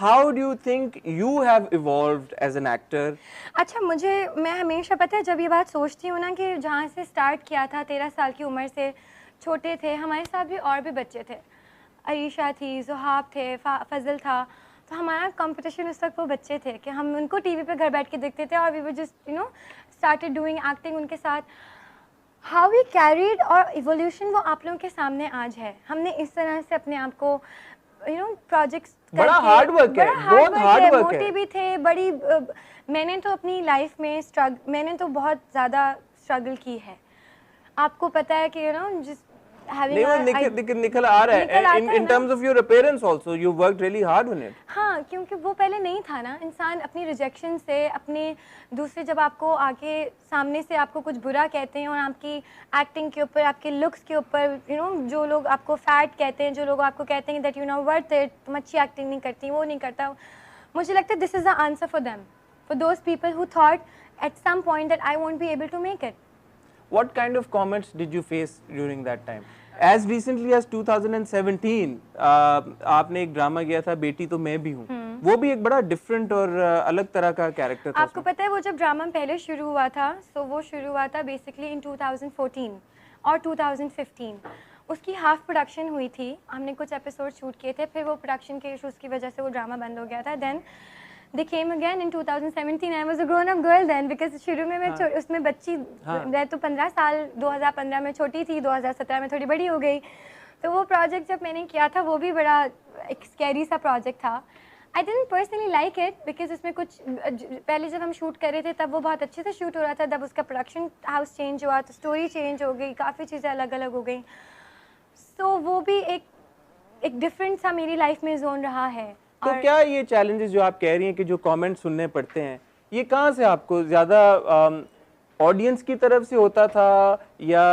how do you think you have evolved as an actor? अच्छा, मैं हमेशा पता है जब ये बात सोचती हूँ ना कि जहाँ से स्टार्ट किया था 13 साल की उम्र से, छोटे थे, हमारे साथ भी और भी बच्चे थे, अरीशा थी, ज़ुहाब थे, फजल था, तो हमारा कंपटीशन उस वक्त वो बच्चे थे कि हम उनको टीवी पे घर बैठ के देखते थे और we were just started doing acting उनके साथ। How we carried our evolution वो आप लोगों के सामने आज है। हमने इस तरह से अपने आप को प्रोजेक्ट्स बड़ा हार्ड वर्क है, बहुत हार्ड वर्क है। मोटे भी थे, बड़ी मैंने तो अपनी लाइफ में मैंने तो बहुत ज़्यादा स्ट्रगल की है। आपको पता है कि जिस नहीं, वो निकल आ रहा है in terms of your appearance also you worked really hard on it। हाँ, क्योंकि वो पहले नहीं था ना। इंसान अपनी रिजेक्शन से, अपने दूसरे जब आपको आके सामने से आपको कुछ बुरा कहते हैं और आपकी एक्टिंग के ऊपर, आपके लुक्स के ऊपर, जो लोग आपको फैट कहते हैं, जो लोग आपको कहते हैं that you know worth it, तुम अच्छी एक्टिंग नहीं करती, वो नहीं करता, मुझे लगता है this is the answer for them, for those people who thought at some point that I won't be able to make it. What kind of comments did you face during that time? As recently as 2017, आपने एक drama किया था बेटी तो मैं भी हूँ, वो भी एक बड़ा डिफरेंट और अलग तरह का कैरेक्टर था। आपको पता है वो जब ड्रामा पहले शुरू हुआ था, तो वो शुरू हुआ था बेसिकली इन 2014 और 2015। उसकी हाफ प्रोडक्शन हुई थी, हमने कुछ एपिसोड शूट किए थे, फिर वो प्रोडक्शन के इशूज़ की वजह से वो ड्रामा बंद हो गया था। Then they came again in 2017। I was a grown up girl then because शुरू में मैं उसमें बच्ची, मैं तो 15 साल 2015 में छोटी थी, 2017 में थोड़ी बड़ी हो गई। तो वो प्रोजेक्ट जब मैंने किया था वो भी बड़ा एक स्कैरी सा प्रोजेक्ट था। I didn't personally like it because उसमें कुछ पहले जब हम शूट कर रहे थे तब वो बहुत अच्छे से शूट हो रहा था, तब उसका प्रोडक्शन हाउस चेंज हुआ तो स्टोरी चेंज हो गई, काफ़ी चीज़ें अलग अलग हो गई। सो वो भी एक डिफरेंट सा मेरी लाइफ में जोन रहा है। तो क्या ये चैलेंजेस जो आप कह रही हैं कि जो कमेंट सुनने पड़ते हैं, ये कहाँ से आपको ज़्यादा ऑडियंस की तरफ से होता था या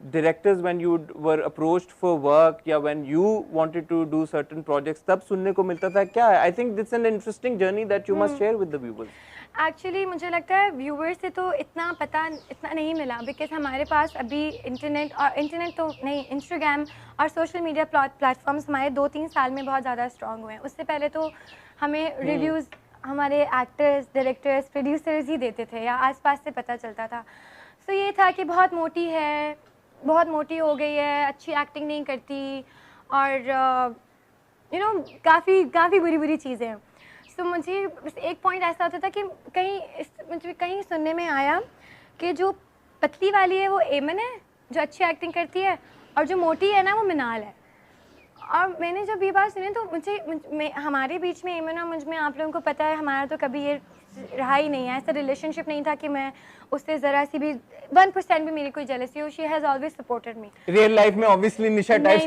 directors when you were approached for work या when you wanted to do certain projects तब सुनने को मिलता था? क्या है? I think that's an interesting journey that you must share with the viewers. Actually मुझे लगता है व्यूवर्स से तो इतना नहीं मिला बिकॉज हमारे पास अभी इंटरनेट तो नहीं, इंस्टाग्राम और सोशल मीडिया प्लेटफॉर्म्स हमारे 2-3 साल में बहुत ज़्यादा स्ट्रॉन्ग हुए हैं। उससे पहले तो हमें रिव्यूज़ हमारे एक्टर्स, डायरेक्टर्स, प्रोड्यूसर्स ही देते थे या आसपास से पता चलता था। सो ये था कि बहुत मोटी है, बहुत मोटी हो गई है, अच्छी एक्टिंग नहीं करती और काफ़ी बुरी चीज़ें हैं। तो मुझे एक पॉइंट ऐसा होता था कि मुझे कहीं सुनने में आया कि जो पतली वाली है वो एमन है जो अच्छी एक्टिंग करती है और जो मोटी है ना वो मिनाल है। और मैंने जब ये बात सुनी तो हमारे बीच में एमन और मुझ में, आप लोगों को पता है हमारा तो कभी ये रहा ही नहीं है, ऐसा रिलेशनशिप नहीं था कि मैं उससे ज़रा सी भी 1% भी मेरी कोई जेलसी हो। She has always supported me. Real life में ऑब्वियसली निशा टाइप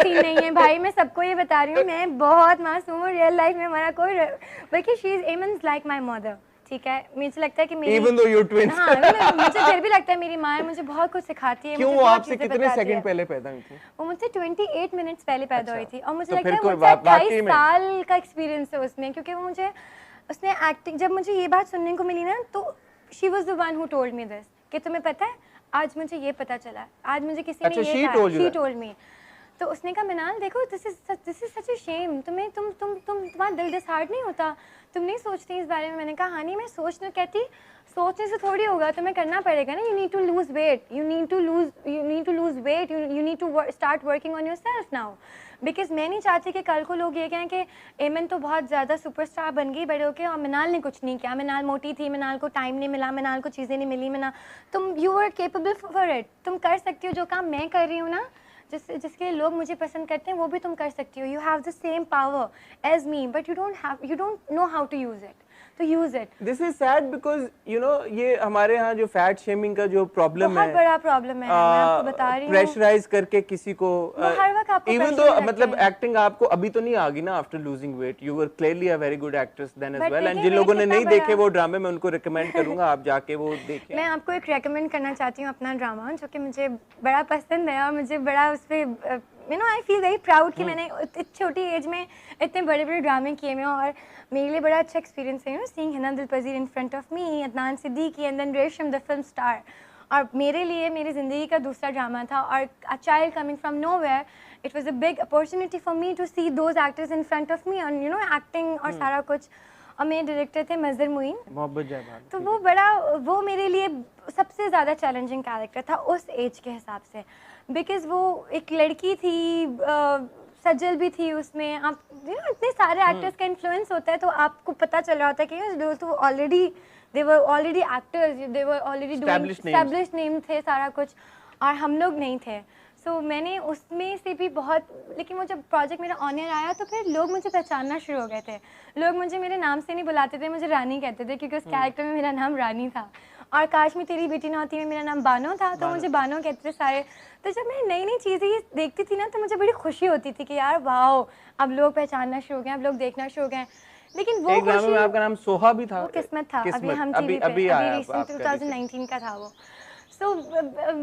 सीन नहीं है भाई, मैं सबको ये बता रही हूँ, मैं बहुत मासूम हूँ। रियल लाइफ में हमारा कोई, बल्कि she is almost like my mother, ठीक है। मुझे लगता है कि मेरी Even though you're twins। हाँ, मुझे फिर भी लगता है मेरी माँ मुझे बहुत कुछ सिखाती है। क्यों? आपसे कितने सेकंड पहले पैदा हुई थी? वो मुझसे 28 मिनट्स पहले पैदा हुई थी और मुझे तो लगता है मुझे 28 साल का एक्सपीरियंस है उसमें, क्योंकि वो उसने एक्टिंग, जब मुझे ये बात सुनने को मिली ना तो she was the one who told me this कि तुम्हें पता है आज मुझे ये पता चला, आज मुझे किसी ने ये कहा, शी टोल्ड मी। तो उसने कहा मिनाल देखो this is such a shame, तुम्हारा दिल डिसहार्ट नहीं होता, तुम नहीं सोचती इस बारे में। मैंने कहा हाँ नहीं, मैं सोचने से थोड़ी होगा, तुम्हें करना पड़ेगा ना। You need to lose weight, you need to lose weight, you need to start working on yourself now. Because मैं नहीं चाहती कि कल को लोग ये कहें कि एमन तो बहुत ज़्यादा सुपरस्टार बन गई बड़े होके और मिनाल ने कुछ नहीं किया, मिनाल मोटी थी, मिनाल को टाइम नहीं मिला, मिनाल को चीज़ें नहीं मिली। तुम you are capable for it, तुम कर सकती हो जो काम मैं कर रही हूँ ना, जिसके लिए लोग मुझे पसंद करते हैं, वो भी तुम कर सकती हो। You have the same power as me but you don't know how to use it, तो use it. This is sad because ये हमारे यहाँ जो फैट शेमिंग का जो प्रॉब्लम है, बहुत बड़ा प्रॉब्लम है, मैं आपको बता रही हूँ। प्रेशराइज करके किसी को, हर वक्त आपको इवन तो मतलब एक्टिंग आपको अभी तो नहीं आ गई ना after losing weight, you were clearly a very good actress then as well. And जिन लोगों ने नहीं देखे वो ड्रामे, मैं उनको रिकमेंड करूंगा आप जाके वो देखें। मैं आपको एक रेकमेंड करना चाहती हूँ अपना ड्रामा जो कि मुझे बड़ा पसंद है और मुझे बड़ा उस पर आई फील वेरी प्राउड कि मैंने छोटी एज में इतने बड़े बड़े ड्रामे किए हैं और मेरे लिए बड़ा अच्छा एक्सपीरियंस है seeing Hina Dil Pazir in front of me, Adnan Siddiqui and then Resham the film star. और मेरे लिए मेरी ज़िंदगी का दूसरा ड्रामा था और a child coming from nowhere it was a big opportunity for me to see those actors in front of me और यू नो एक्टिंग और सारा कुछ। और मेरे डायरेक्टर थे मजहर मुइन, मोहब्बत जयबान। तो वो मेरे लिए सबसे ज़्यादा चैलेंजिंग कैरेक्टर था उस एज के हिसाब से, बिकॉज़ वो एक लड़की थी, सजल भी थी उसमें। आप यू नो इतने सारे एक्टर्स का इन्फ्लुएंस होता है, तो आपको पता चल रहा होता है कि जो तो already they were already actors, they were already doing established name थे सारा कुछ, और हम लोग नहीं थे। सो मैंने उसमें से भी बहुत, लेकिन वो जब प्रोजेक्ट मेरा ऑन एयर आया तो फिर लोग मुझे पहचानना शुरू हो गए थे। लोग मुझे मेरे नाम से नहीं बुलाते थे, मुझे रानी कहते थे, क्योंकि उस कैरेक्टर में मेरा नाम रानी था। और काश में तेरी बेटी ना होती में मेरा नाम बानो था, तो मुझे बानो कहते थे सारे। तो जब मैं नई नई चीज़ें ये देखती थी ना, तो मुझे बड़ी खुशी होती थी कि यार वाओ, अब लोग पहचानना शुरू हो गए, अब लोग देखना शुरू हो गए। लेकिन वो एक ड्रामे में आपका नाम सोहा भी था। वो किस्मत था। अभी हम अभी टीवी पे अभी रिसेंट 2019 का था वो। सो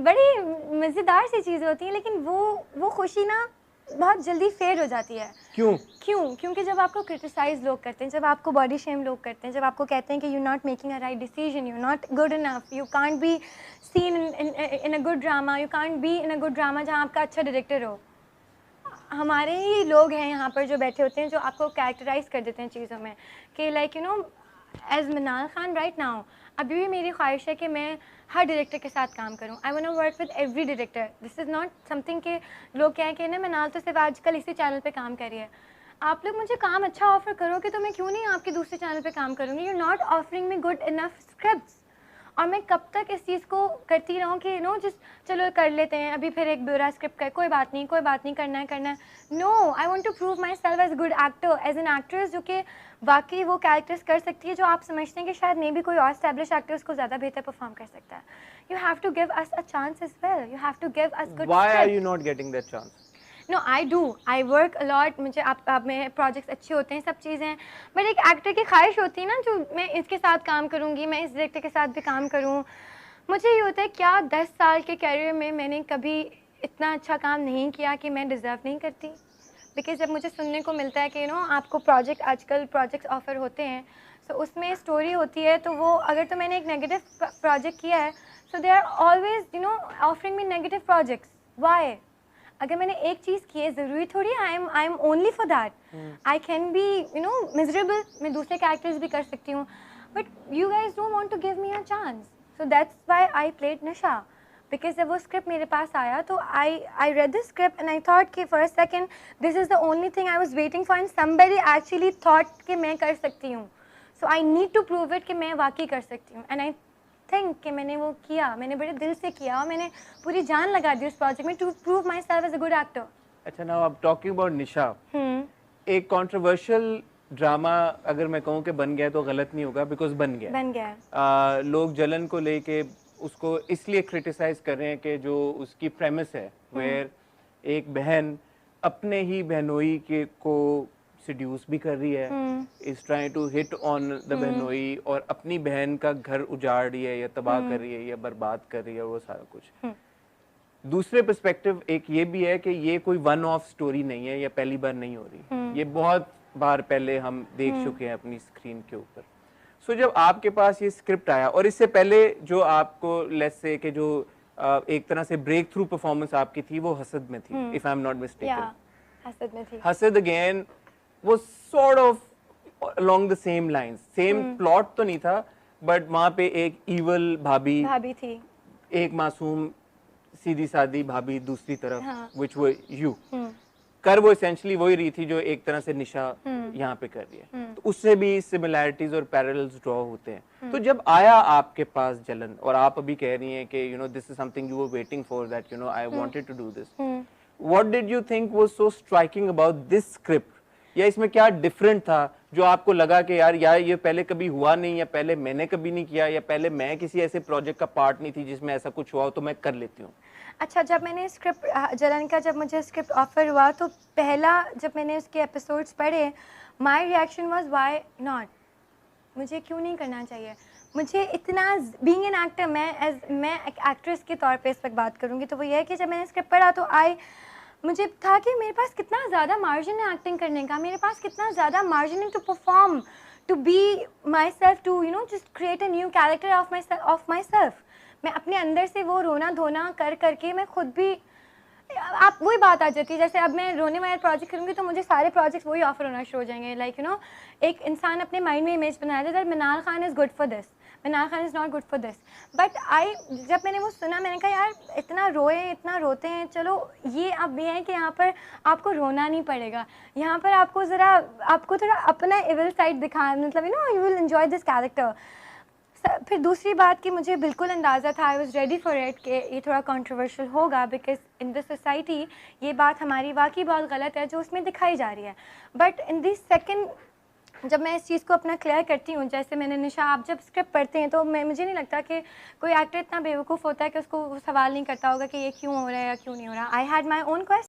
बड़ी मज़ेदार सी चीज़ें होती हैं, लेकिन वो खुशी ना बहुत जल्दी फेड हो जाती है। क्योंकि जब आपको क्रिटिसाइज लोग करते हैं, जब आपको बॉडी शेम लोग करते हैं, जब आपको कहते हैं कि you not making a right decision, you not good enough, you can't be seen in a good drama, you can't be in a good drama जहाँ आपका अच्छा डायरेक्टर हो। हमारे ही लोग हैं यहाँ पर जो बैठे होते हैं, जो आपको कैरेक्टराइज कर देते हैं चीज़ों में कि like you know as Minal Khan right now, अभी भी मेरी ख्वाहिश है कि मैं हर डायरेक्टर के साथ काम करूं। I want to work with every director. This is not something कि लोग कहें कि ना मिनाल तो सिर्फ आजकल इसी चैनल पे काम कर रही है। आप लोग मुझे काम अच्छा ऑफर करोगे तो मैं क्यों नहीं आपके दूसरे चैनल पे काम करूँगी। You not offering me good enough scripts. और मैं कब तक इस चीज़ को करती रहूँ कि नो जस्ट चलो कर लेते हैं, अभी फिर एक बुरा स्क्रिप्ट कर, कोई बात नहीं, करना है। No, I want to prove my self as good actor, as an actress जो कि वाकई वो कैरेक्टर्स कर सकती है जो आप समझते हैं कि शायद मे भी कोई और एस्टैब्लिश एक्टर उसको ज़्यादा बेहतर परफॉर्म कर सकता है। You have to give us a chance as well, you have to give us good. Why are you not getting that chance? No I do, I work a lot. मुझे आप मेरे projects अच्छे होते हैं, सब चीज़ें, बट एक एक्टर की ख्वाहिश होती है ना जो मैं इसके साथ काम करूँगी, मैं इस डायरेक्टर के साथ भी काम करूँ। मुझे ये होता है क्या 10 साल के कैरियर में मैंने कभी इतना अच्छा काम नहीं किया कि मैं डिज़र्व नहीं करती। बिकॉज जब मुझे सुनने को मिलता है कि यू नो आपको आजकल प्रोजेक्ट्स ऑफर होते हैं, सो उसमें स्टोरी होती है, तो वो अगर तो मैंने एक नेगेटिव प्रोजेक्ट किया है, so they are always you know offering me negative projects. Why? अगर मैंने एक चीज़ की है, ज़रूरी थोड़ी I am only for that. I can be you know miserable, मैं दूसरे कैरेक्टर्स भी कर सकती हूँ, but you guys don't want to give me a chance. So that's why I played Nasha. Because जब वो स्क्रिप्ट मेरे पास आया तो I read the script and I thought कि for a second this is the only thing I was waiting for, and somebody actually thought कि मैं कर सकती हूँ। So I need to prove it कि मैं वाकई कर सकती हूँ। एंड आई थिंक कि मैंने वो किया, मैंने बड़े दिल से किया और मैंने पूरी जान लगा दी उस प्रोजेक्ट में to prove my self as a good actor. अच्छा, नाउ अब टॉकिंग अबाउट निशा, एक कंट्रोवर्शियल ड्रामा अगर मैं कहूँ कि बन गया तो गलत नहीं होगा, बिकॉज बन गया। लोग जलन को लेके उसको इसलिए क्रिटिसाइज कर रहे हैं कि जो उसकी प्रेमिस है, वेयर एक बहन अपने ही बहनोई के को सिड्यूस भी कर रही है, is trying to hit on the बहनोई, और अपनी बहन का घर उजाड़ रही है या तबाह कर रही है या बर्बाद कर रही है, वो सारा कुछ। दूसरे पर्सपेक्टिव एक ये भी है कि ये कोई वन ऑफ स्टोरी नहीं है, या पहली बार नहीं हो रही, ये बहुत बार पहले हम देख चुके हैं अपनी स्क्रीन के ऊपर। सो जब आपके पास ये स्क्रिप्ट आया, और इससे पहले जो आपको लेट्स से कि जो एक तरह से ब्रेक थ्रू परफॉर्मेंस आपकी थी वो हसद में थी, if I am not mistaken. Hasad में थी। हसद अगेन वो sort of along the same lines, same plot तो नहीं था, बट वहां पे एक इवल भाभी थी, एक मासूम सीधी सादी भाभी दूसरी तरफ, which were you। कर वो एसेंशियली वही रही थी जो एक तरह से निशा यहाँ पे कर रही है, तो उससे भी सिमिलैरिटीज और पैरेलल्स ड्रॉ होते हैं। तो जब आया आपके पास जलन, और आप अभी कह रही हैं कि you know this is something you were waiting for, that you know I wanted to do this, what did you think was so striking about this script, या इसमें क्या डिफरेंट था जो आपको लगा कि यार ये पहले कभी हुआ नहीं, या पहले मैंने कभी नहीं किया, या पहले मैं किसी ऐसे प्रोजेक्ट का पार्ट नहीं थी जिसमें ऐसा कुछ हुआ हो, तो मैं कर लेती हूँ? अच्छा, जब मैंने स्क्रिप्ट जलन का, जब मुझे स्क्रिप्ट ऑफर हुआ तो पहला जब मैंने उसके एपिसोड्स पढ़े, my reaction was why not, मुझे क्यों नहीं करना चाहिए। मुझे इतना बीइंग एन एक्टर, मैं एक एक्ट्रेस के तौर पे इस वक्त बात करूँगी, तो वो ये है कि जब मैंने स्क्रिप्ट पढ़ा तो मुझे था कि मेरे पास कितना ज़्यादा मार्जिन है एक्टिंग करने का, मेरे पास कितना ज़्यादा मार्जिन है to perform, to be my self, to you know just create a new character of my self. मैं अपने अंदर से वो रोना धोना कर करके मैं खुद भी आप वही बात आ जाती है, जैसे अब मैं रोने वाला प्रोजेक्ट करूँगी तो मुझे सारे प्रोजेक्ट्स वही ऑफर होना शुरू हो जाएंगे, लाइक यू नो एक इंसान अपने माइंड में इमेज बनाया था that Minal Khan is good for this, Minal Khan is not good for this, but जब मैंने वो सुना मैंने कहा यार इतना रोए इतना रोते हैं, चलो ये अब ये है कि यहाँ पर आपको रोना नहीं पड़ेगा, यहाँ पर आपको थोड़ा अपना इविल साइड दिखा, मतलब you know you will enjoy this character. फिर दूसरी बात कि मुझे बिल्कुल अंदाज़ा था, I was ready for it कि ये थोड़ा कंट्रोवर्शियल होगा, बिकॉज इन द सोसाइटी ये बात हमारी वाकई बहुत गलत है जो उसमें दिखाई जा रही है। बट इन दिस सेकेंड जब मैं इस चीज़ को अपना क्लियर करती हूँ, जैसे मैंने निशा, आप जब स्क्रिप्ट पढ़ते हैं तो मुझे नहीं लगता कि कोई एक्टर इतना बेवकूफ़ होता है कि उसको सवाल नहीं करता होगा कि ये क्यों हो रहा है या क्यों नहीं हो रहा। I had my own question.